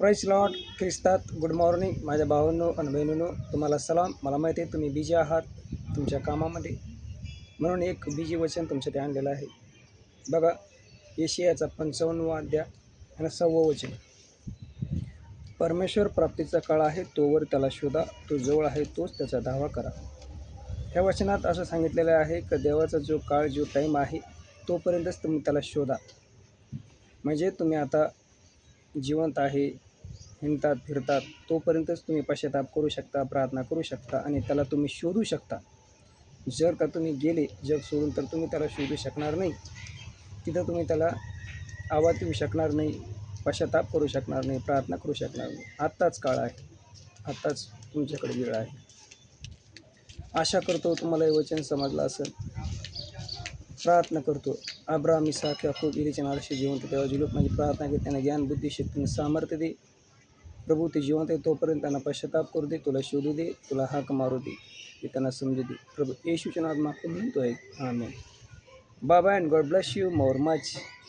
Praise Lord ख्रिस्तात. Good morning माझ्या भावांनो आणि बहिणींनो, तुम्हाला सलाम. मला माहिती आहे तुम्ही बिजी आहात तुमच्या कामामध्ये, म्हणून एक बिजी वचन तुमच्यासाठी आणलेलं आहे. बघा, येशियाचा 55वा अध्याय आणि 6वं वचन. परमेश्वर प्राप्तीचा काळ आहे, तोवर त्याला शोधा, तो जवळ आहे, तोच त्याचा धावा करा. ह्या वचनात असं सांगितलेलं आहे की देवाचा जो काळ, जो टाईम आहे, तोपर्यंतच तुम्ही त्याला शोधा. म्हणजे तुम्ही आता जिवंत आहे, हिंडतात फिरतात, तोपर्यंतच तुम्ही पश्चाताप करू शकता, प्रार्थना करू शकता आणि त्याला तुम्ही शोधू शकता. जर का तुम्ही गेले जग सोडून, तर तुम्ही त्याला शोधू शकणार नाही. तिथं तुम्ही त्याला आवाज देऊ शकणार नाही, पश्चाताप करू शकणार नाही, प्रार्थना करू शकणार नाही. आत्ताच काळ आहे, आत्ताच तुमच्याकडे वेळ आहे. आशा करतो तुम्हाला हे वचन समजलं असेल. प्रार्थना करतो. अब्राहम, इसाक, याकूब, इलीच्या नावाशी जिवंत देवा, जी लोक माझी प्रार्थना घेत त्यांना ज्ञान, बुद्धी, शक्तीने सामर्थ्य दे. प्रभू, ते जिवंत आहे तोपर्यंत त्यांना पश्चाताप करू दे, तुला शोधू दे, तुला हाक मारू दे, ते त्यांना समजू दे. प्रभू येशूच्या नावात मागून म्हणतोय, amen. Bye bye and God bless you more much.